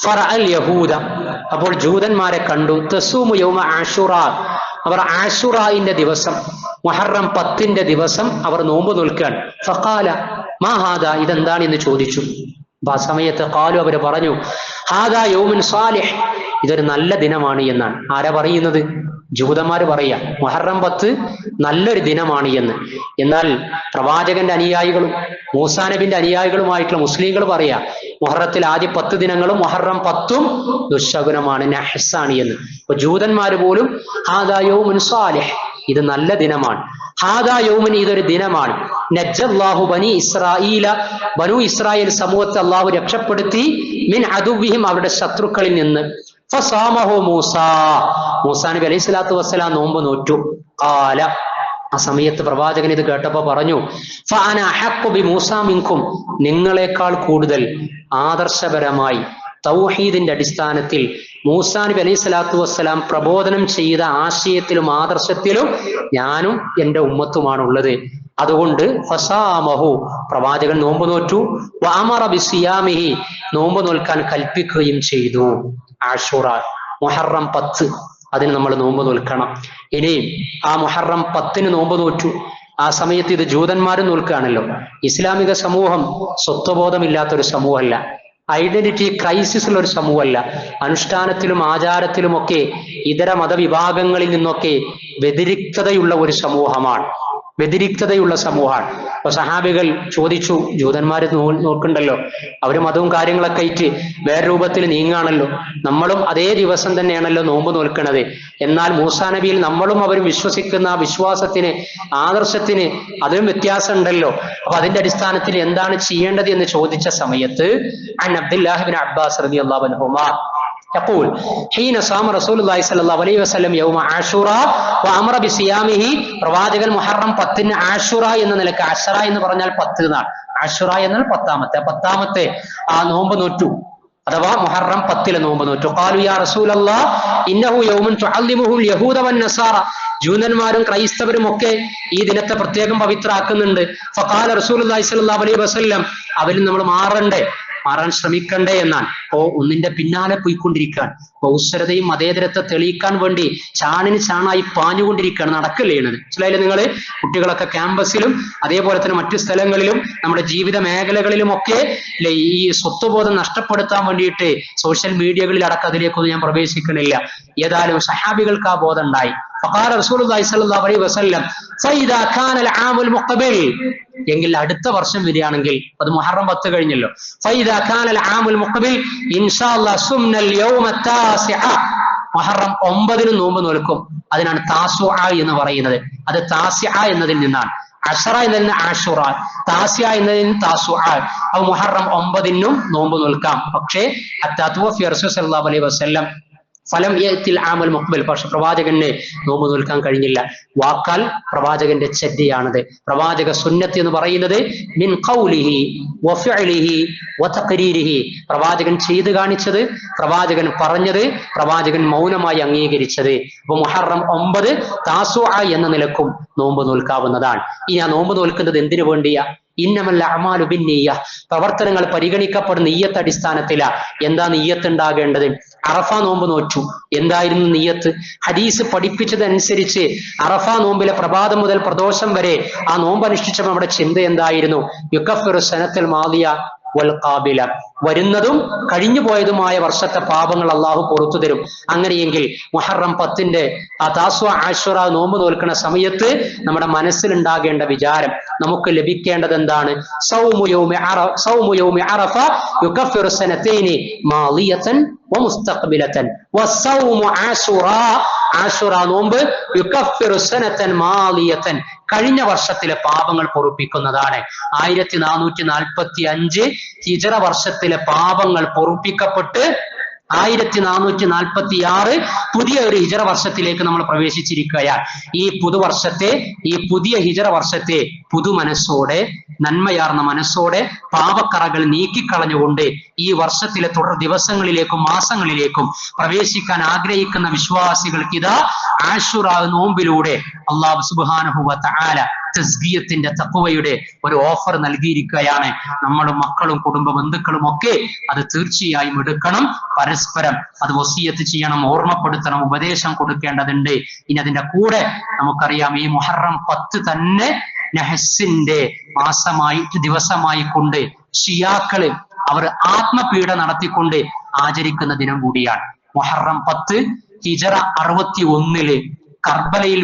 ഫറഅൽ യഹൂദ, അപ്പോൾ ജൂതന്മാരെ കണ്ടു. തസൂമു യൗമ ആശുറ, അവർ ആശുറായിന്റെ ദിവസം, മുഹറം 10ന്റെ ദിവസം അവർ നോമ്പ് നോൽക്കുകയാണ്. ഫഖാല മാ ഹാദാ, ഇതെന്താണ് എന്ന് ചോദിച്ചു. അപ്പൊ ആ സമയത്ത് ഖാലു, അവര് പറഞ്ഞു, ഹാദാ യൗമുൻ സാലിഹ്, ഇതൊരു നല്ല ദിനമാണ് എന്നാണ്. ആരാ പറയുന്നത്? ജൂതന്മാര് പറയാ മുഹറം 10 നല്ലൊരു ദിനമാണ് എന്ന്. എന്നാൽ പ്രവാചകന്റെ അനുയായികളും മൂസാ നബിന്റെ അനുയായികളുമായിട്ടുള്ള മുസ്ലിങ്ങൾ പറയാ മുഹറത്തിൽ ആദ്യ 10 ദിനങ്ങളും മുഹറം 10ഉം ദുശകുനമാണ്, നഹ്സാണ് എന്ന്. അപ്പൊ ജൂതന്മാര് പോലും ഹാദാ യൗമുൻ സാലിഹ്, ഇത് നല്ല ദിനമാണ്. ഹാദാ യൗമുൻ, ഇതൊരു ദിനമാണ്. നജ്ജല്ലാഹു ബനി ഇസ്രായീല, ബനു ഇസ്രായേൽ സമൂഹത്തെ അള്ളാഹു രക്ഷപ്പെടുത്തി, മിൻ അദുവ്വിഹിം, അവരുടെ ശത്രുക്കളിൽ നിന്ന്. ഫസാമഹു മൂസാ, മൂസാ നബി അലൈഹി സ്വലാത്തു വസ്സലാം നോമ്പ് നോറ്റു. ഖാല, ആ സമയത്ത് പ്രവാചകൻ ഇത് കേട്ടപ്പോ പറഞ്ഞു, ഫഅന അഹഖു ബി മൂസാ മിൻകും, നിങ്ങളെക്കാൾ കൂടുതൽ ആദർശപരമായി തൗഹീദിന്റെ അടിസ്ഥാനത്തിൽ മൂസാ നബി അലൈഹി സ്വലാത്തു വസ്സലാം പ്രബോധനം ചെയ്ത ആശയത്തിലും ആദർശത്തിലും ഞാനും എന്റെ ഉമ്മത്തുമാണുള്ളത്. അതുകൊണ്ട് ഫസാമഹു, പ്രവാചകൻ നോമ്പ് നോറ്റു. വഅമറ ബിസിയാമിഹി, നോമ്പ് നോൽക്കാൻ കൽപ്പിക്കുകയും ചെയ്തു. ആശുറ, മുഹറം 10, അതിന് നമ്മൾ നോമ്പ് നോൽക്കണം. ഇനി ആ മുഹറം 10 നോമ്പ് നോറ്റു. ആ സമയത്ത് ഇത് ജൂതന്മാരും നോൽക്കുകയാണല്ലോ. ഇസ്ലാമിക സമൂഹം സ്വത്വബോധമില്ലാത്തൊരു സമൂഹമല്ല, ഐഡന്റിറ്റി ക്രൈസിസ് ഉള്ള ഒരു സമൂഹമല്ല. അനുഷ്ഠാനത്തിലും ആചാരത്തിലുമൊക്കെ ഇതര മതവിഭാഗങ്ങളിൽ നിന്നൊക്കെ വ്യതിരിക്തതയുള്ള ഒരു സമൂഹമാണ്, വ്യതിരിക്തതയുള്ള സമൂഹമാണ്. അപ്പൊ സഹാബികൾ ചോദിച്ചു, ജൂതന്മാര് നോക്കണ്ടല്ലോ, അവര് മതവും കാര്യങ്ങളൊക്കെ ആയിട്ട് വേറെ രൂപത്തിൽ നീങ്ങാണല്ലോ, നമ്മളും അതേ ദിവസം തന്നെയാണല്ലോ നോമ്പ് നോൽക്കണത്. എന്നാൽ മൂസാ നബിയിൽ നമ്മളും അവരും വിശ്വസിക്കുന്ന വിശ്വാസത്തിന്, ആദർശത്തിന് അതിലും വ്യത്യാസം ഉണ്ടല്ലോ. അപ്പൊ അതിന്റെ അടിസ്ഥാനത്തിൽ എന്താണ് ചെയ്യേണ്ടത് എന്ന് ചോദിച്ച സമയത്ത് അൻ അബ്ദുല്ലാഹി ഇബ്നു അബ്ബാസ് റളിയല്ലാഹു അൻഹുമാ يقول حين صام رسول الله صلى الله عليه وسلم يوم عاشوراء وامر بصيامه, പ്രവാചകൻ മുഹറം 10 ആഷുറ എന്ന നിലക്ക്, അഷറ എന്ന് പറഞ്ഞാൽ 10 എന്നാണ്, ആഷുറ എന്നാൽ 10ാമത്തെ ആ നോമ്പ് നോറ്റു, അഥവാ മുഹറം 10 നോമ്പ് നോറ്റു. ഖാലു യാ റസൂലല്ലാഹ് ഇന്നഹു യൗമുൻ തുഅല്ലിമുഹു യഹൂദ വന്നസാറ, ജൂതന്മാരും ക്രൈസ്തവരും ഒക്കെ ഈ ദിനത്തെ പ്രത്യേകം പവിത്രമാക്കുന്നുണ്ട്. ഫഖാല റസൂലുള്ളാഹി സ്വല്ലല്ലാഹു അലൈഹി വസല്ലം, അവരിൽ നമ്മൾ മാറാൻ ശ്രമിക്കണ്ടേ എന്നാണ്. ഓ ഒന്നിന്റെ പിന്നാലെ പോയിക്കൊണ്ടിരിക്കാൻ, ബൗദ്ധരതയും മതേതരത്തെ തെളിയിക്കാൻ വേണ്ടി ചാണിന് ചാണായി പാഞ്ഞുകൊണ്ടിരിക്കുകയാണ്, നടക്കല്ലേ ചെയ്യണത്. മനസ്സിലായില്ലേ നിങ്ങള്? കുട്ടികളൊക്കെ ക്യാമ്പസിലും അതേപോലെ തന്നെ മറ്റു സ്ഥലങ്ങളിലും നമ്മുടെ ജീവിത മേഖലകളിലും ഒക്കെ ഈ സ്വത്വബോധം നഷ്ടപ്പെടുത്താൻ വേണ്ടിയിട്ട് സോഷ്യൽ മീഡിയകളിൽ അടക്കം അതിലേക്കൊന്നും ഞാൻ പ്രവേശിക്കണില്ല. ഏതായാലും സഹാബികൾക്ക് ആ ബോധം ഉണ്ടായി. ഫഖാല റസൂലുള്ളാഹി സ്വല്ലല്ലാഹു അലൈഹി വസല്ലം ഫഇദാ കാന അൽ-ആമുൽ മുഖ്ബിൽ, എങ്കിൽ അടുത്ത വർഷം വരികയാണെങ്കിൽ, അത് മുഹറം 10 കഴിഞ്ഞല്ലോ, ഫഇദാ കാന അൽ-ആമുൽ മുഖ്ബിൽ ഇൻഷാ അല്ലാഹ് സുംനൽ യൗമ താസിഅ, മുഹറം 9 നോമ്പ് നോൽക്കും. അതിനാണ് താസുഅ എന്ന് പറയുന്നത്. അത് താസിഅ എന്നതിൽ നിന്നാണ്. അഷറ എന്നതിന് ആഷുറ, താസിഅ എന്നതിന് താസുഅ. അപ്പൊ മുഹറം 9 നോമ്പ് നോൽക്കാം. പക്ഷേ ഹത്താ തുവഫിയ റസൂൽ സല്ലല്ലാഹു അലൈഹി വസല്ലം ഫലം യഅതിൽ ആമുൽ മുഖ്ബിൽ, പക്ഷെ പ്രവാചകന് നോമ്പ് നോൽക്കാൻ കഴിഞ്ഞില്ല. വാക്കാൽ പ്രവാചകന്റെ ചര്യയാണത്. പ്രവാചക സുന്നത്ത് എന്ന് പറയുന്നത് മിൻ ഖൗലിഹി വഫഇലിഹി വതഖരീരിഹി, പ്രവാചകൻ ചെയ്തു കാണിച്ചത്, പ്രവാചകൻ പറഞ്ഞത്, പ്രവാചകൻ മൗനമായി അംഗീകരിച്ചത്. അപ്പൊ മുഹറം 9 താസുഅ എന്ന നിലക്കും നോമ്പ് നോൽക്കാവുന്നതാണ്. ഇനി ആ നോമ്പ് നോൽക്കുന്നത് എന്തിനു വേണ്ടിയാ? ഇന്നമൽ അഅ്മാലു ബിന്നിയ്യ, പ്രവർത്തനങ്ങൾ പരിഗണിക്കപ്പെടുന്ന നിയ്യത്ത് അടിസ്ഥാനത്തിലാ. എന്താ നിയ്യത്ത് ഉണ്ടാകേണ്ടത്? അറഫ നോമ്പ് നോറ്റു, എന്തായിരുന്നു നിയ്യത്ത്? ഹദീസ് പഠിപ്പിച്ചതനുസരിച്ച് അറഫ നോമ്പിലെ പ്രഭാതം മുതൽ പ്രദോഷം വരെ ആ നോമ്പ് അനുഷ്ഠിച്ചപ്പോൾ നമ്മുടെ ചിന്ത എന്തായിരുന്നു? യുകഫിറു സനത്തുൽ മാദിയ വൽ ഖാബില, വരുന്നതും കഴിഞ്ഞു പോയതുമായ വർഷത്തെ പാപങ്ങൾ അള്ളാഹു പുറത്തു തരും. അങ്ങനെയെങ്കിൽ മുഹറം 10 ആ താസുഅ ആഷുറ നോമ്പ് നോൽക്കുന്ന സമയത്ത് നമ്മുടെ മനസ്സിലുണ്ടാകേണ്ട വിചാരം, നമുക്ക് ലഭിക്കേണ്ടത് എന്താണ്? സൗമു യൗമി അറഫ യുകഫിറു സനതൈനി മാളിയതൻ വമുസ്തഖ്ബിലതൻ വസൗമു ആഷുറ, ആഷുറ നോമ്പ് യുകഫിറു സനതൻ മാളിയതൻ, കഴിഞ്ഞ വർഷത്തിലെ പാപങ്ങൾ പൊറുപ്പിക്കുന്നതാണ്. 1445 ഹിജറ വർഷത്തിലെ പാപങ്ങൾ പൊറുപ്പിക്കപ്പെട്ട് 1446 പുതിയ ഒരു ഹിജറ വർഷത്തിലേക്ക് നമ്മൾ പ്രവേശിച്ചിരിക്കുകയാണ്. ഈ പുതുവർഷത്തെ, ഈ പുതിയ ഹിജറ വർഷത്തെ പുതുമനസ്സോടെ, നന്മയാർന്ന മനസ്സോടെ, പാപക്കറകൾ നീക്കിക്കളഞ്ഞുകൊണ്ട് ഈ വർഷത്തിലെ തുടർ ദിവസങ്ങളിലേക്കും മാസങ്ങളിലേക്കും പ്രവേശിക്കാൻ ആഗ്രഹിക്കുന്ന വിശ്വാസികൾക്ക് ഇതാ ആഷുറ നോമ്പിലൂടെ അല്ലാഹു സുബ്ഹാനഹു വ തആല തസ്ബിയത്തിന്റെ തഖ്വയുടെ ഒരു ഓഫർ നൽകിയിരിക്കുകയാണ്. നമ്മളും മക്കളും കുടുംബ ബന്ധുക്കളും ഒക്കെ അത് തീർച്ചയായും എടുക്കണം. പരസ്പരം അത് വസിയത്ത് ചെയ്യണം, ഓർമ്മപ്പെടുത്തണം, ഉപദേശം കൊടുക്കേണ്ടതുണ്ട്. ഇനി അതിന്റെ കൂടെ നമുക്കറിയാം, ഈ മുഹറം 10 തന്നെ നഹ്സിന്റെ മാസമായി, ദിവസമായി കൊണ്ട് ഷിയാക്കള് അവർ ആത്മപീഡ നടത്തിക്കൊണ്ട് ആചരിക്കുന്ന ദിനം കൂടിയാണ്. മുഹറം 10 ഹിജറ 61 കർബലയിൽ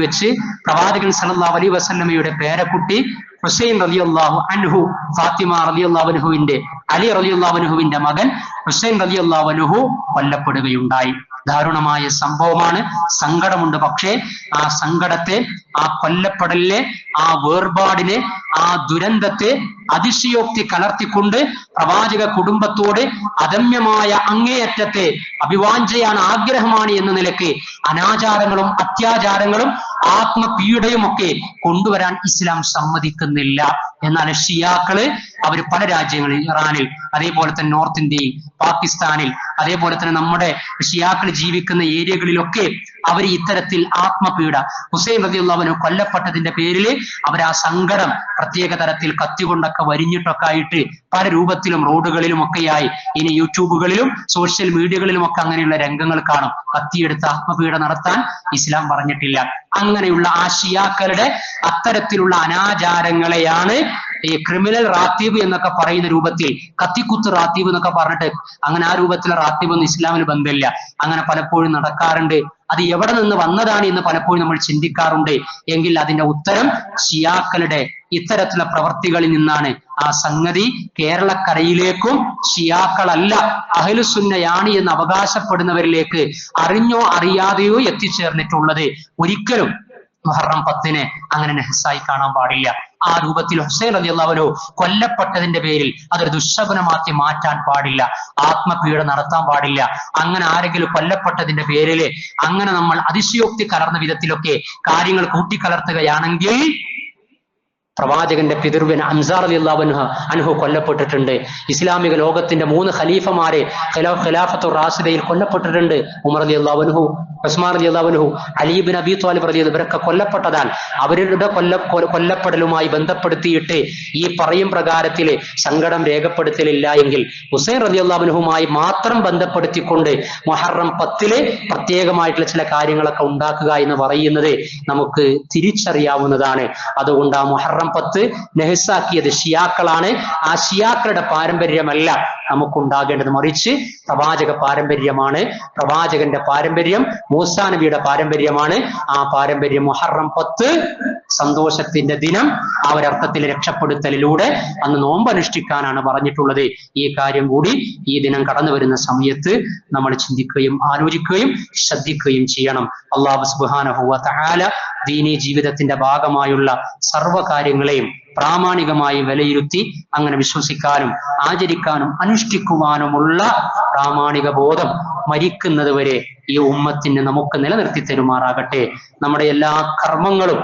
വെച്ച് പ്രവാചകൻ സല്ലല്ലാഹു അലൈഹി വസല്ലമയുടെ പേരക്കുട്ടി ഹുസൈൻ റളിയല്ലാഹു അൻഹു, ഫാത്തിമ റളിയല്ലാഹു അൻഹുവിന്റെ, അലി റളിയല്ലാഹു അൻഹുവിന്റെ മകൻ ഹുസൈൻ റളിയല്ലാഹു അൻഹു കൊല്ലപ്പെടുകയുണ്ടായി. ദാരുണമായ സംഭവമാണ്, സങ്കടമുണ്ട്. പക്ഷേ ആ സങ്കടത്തെ, ആ കൊല്ലപ്പെടലിനെ, ആ വേർപാടിനെ, ആ ദുരന്തത്തെ അതിശയോക്തി കലർത്തിക്കൊണ്ട് പ്രവാചക കുടുംബത്തോട് അദമ്യമായ അങ്ങേയറ്റത്തെ അഭിവാഞ്ചയാണ്, ആഗ്രഹമാണ് എന്ന നിലയ്ക്ക് അനാചാരങ്ങളും അത്യാചാരങ്ങളും ആത്മപീഡയും ഒക്കെ കൊണ്ടുവരാൻ ഇസ്ലാം സമ്മതിക്കുന്നില്ല. എന്നാൽ ഷിയാക്കള് അവര് പല രാജ്യങ്ങളിൽ, ഇറാനിൽ, അതേപോലെ തന്നെ നോർത്ത് ഇന്ത്യയിൽ, പാകിസ്ഥാനിൽ, അതേപോലെ തന്നെ നമ്മുടെ ഷിയാക്കൾ ജീവിക്കുന്ന ഏരിയകളിലൊക്കെ അവർ ഇത്തരത്തിൽ ആത്മപീഡ, ഹുസൈൻ റളിയല്ലാഹു അൻഹു കൊല്ലപ്പെട്ടതിന്റെ പേരിൽ അവർ ആ സങ്കടം പ്രത്യേക തരത്തിൽ കത്തികൊണ്ടൊക്കെ വരിഞ്ഞിട്ടൊക്കെ ആയിട്ട് പല രൂപത്തിലും റോഡുകളിലും ഒക്കെയായി, ഇനി യൂട്യൂബുകളിലും സോഷ്യൽ മീഡിയകളിലും ഒക്കെ അങ്ങനെയുള്ള രംഗങ്ങൾ കാണും. കത്തിയെടുത്ത് ആത്മപീഡ നടത്താൻ ഇസ്ലാം പറഞ്ഞിട്ടില്ല. അങ്ങനെയുള്ള ആ ഷിയാക്കളുടെ അത്തരത്തിലുള്ള അനാചാരങ്ങളെയാണ് ഈ ക്രിമിനൽ റാത്തീബ് എന്നൊക്കെ പറയുന്ന രൂപത്തിൽ, കത്തിക്കുത്ത് റാത്തീബ് എന്നൊക്കെ പറഞ്ഞിട്ട്, അങ്ങനെ ആ രൂപത്തിലുള്ള റാത്തീബ് ഒന്നും ഇസ്ലാമിന് ബന്ധമില്ല. അങ്ങനെ പലപ്പോഴും നടക്കാറുണ്ട്. അത് എവിടെ നിന്ന് വന്നതാണ് എന്ന് പലപ്പോഴും നമ്മൾ ചിന്തിക്കാറുണ്ട്. എങ്കിൽ അതിന്റെ ഉത്തരം ഷിയാക്കളുടെ ഇത്തരത്തിലുള്ള പ്രവർത്തികളിൽ നിന്നാണ്. ആ സംഗതി കേരളക്കരയിലേക്കും ഷിയാക്കളല്ല അഹ്ലുസുന്നയാണ് എന്ന് അവകാശപ്പെടുന്നവരിലേക്ക് അറിഞ്ഞോ അറിയാതെയോ എത്തിച്ചേർന്നിട്ടുള്ളത്. ഒരിക്കലും മുഹറം 10 അങ്ങനെ നെഹസായി കാണാൻ പാടില്ല. ആ രൂപത്തിൽ ഹുസൈൻ റളിയല്ലാഹു അൻഹു കൊല്ലപ്പെട്ടതിന്റെ പേരിൽ അതൊരു ദുശ്ശകുനമാക്കി മാറ്റാൻ പാടില്ല. ആത്മപീഡ നടത്താൻ പാടില്ല. അങ്ങനെ ആരെങ്കിലും കൊല്ലപ്പെട്ടതിന്റെ പേരിൽ അങ്ങനെ നമ്മൾ അതിശയോക്തി കലർന്ന വിധത്തിലൊക്കെ കാര്യങ്ങൾ കൂട്ടിക്കലർത്തുകയാണെങ്കിൽ, പ്രവാചകന്റെ പിതൃവ്യൻ ഹംസ റളിയല്ലാഹു അൻഹു കൊല്ലപ്പെട്ടിട്ടുണ്ട്. ഇസ്ലാമിക ലോകത്തിന്റെ 3 ഖലീഫമാരെ ഖിലാഫത്തു റാഷിദയിൽ കൊല്ലപ്പെട്ടിട്ടുണ്ട്. ഉമർ റളിയല്ലാഹു അൻഹു, ഉസ്മാൻ റളിയല്ലാഹു അൻഹു, അലി ഇബ്നു അബീ ത്വാലിബ് റളിയല്ലാഹു ഇവരൊക്കെ കൊല്ലപ്പെട്ടതാൽ അവരുടെ കൊല്ലപ്പെടലുമായി ബന്ധപ്പെടുത്തിയിട്ട് ഈ പറയും പ്രകാരത്തില് സങ്കടം രേഖപ്പെടുത്തലില്ല എങ്കിൽ, ഹുസൈൻ റളിയല്ലാഹു അൻഹുമായി മാത്രം ബന്ധപ്പെടുത്തിക്കൊണ്ട് മുഹറം 10 പ്രത്യേകമായിട്ടുള്ള ചില കാര്യങ്ങളൊക്കെ ഉണ്ടാക്കുക എന്ന് പറയുന്നത് നമുക്ക് തിരിച്ചറിയാവുന്നതാണ്. അതുകൊണ്ട് ആ മുഹറം 10 നെഹസാക്കിയത് ഷിയാക്കളാണ്. ആ ഷിയാക്കളുടെ പാരമ്പര്യമല്ല നമുക്കുണ്ടാകേണ്ടത്, മറിച്ച് പ്രവാചക പാരമ്പര്യമാണ്. പ്രവാചകന്റെ പാരമ്പര്യം മൂസാ നബിയുടെ പാരമ്പര്യമാണ്. ആ പാരമ്പര്യം മുഹറം 10 സന്തോഷത്തിന്റെ ദിനം, ആ ഒരർത്ഥത്തിൽ രക്ഷപ്പെടുത്തലിലൂടെ അന്ന് നോമ്പ് അനുഷ്ഠിക്കാനാണ് പറഞ്ഞിട്ടുള്ളത്. ഈ കാര്യം കൂടി ഈ ദിനം കടന്നു വരുന്ന സമയത്ത് നമ്മൾ ചിന്തിക്കുകയും ആലോചിക്കുകയും ശ്രദ്ധിക്കുകയും ചെയ്യണം. അല്ലാഹു സുബ്ഹാനഹു വ തആല ദീനീ ജീവിതത്തിന്റെ ഭാഗമായുള്ള സർവ്വ കാര്യങ്ങളെയും പ്രാമാണികമായി വിലയിരുത്തി അങ്ങനെ വിശ്വസിക്കാനും ആചരിക്കാനും അനുഷ്ഠിക്കുവാനുമുള്ള പ്രാമാണിക ബോധം മരിക്കുന്നത് വരെ ഈ ഉമ്മത്തിന് നമുക്ക് നിലനിർത്തി തരുമാറാകട്ടെ. നമ്മുടെ എല്ലാ കർമ്മങ്ങളും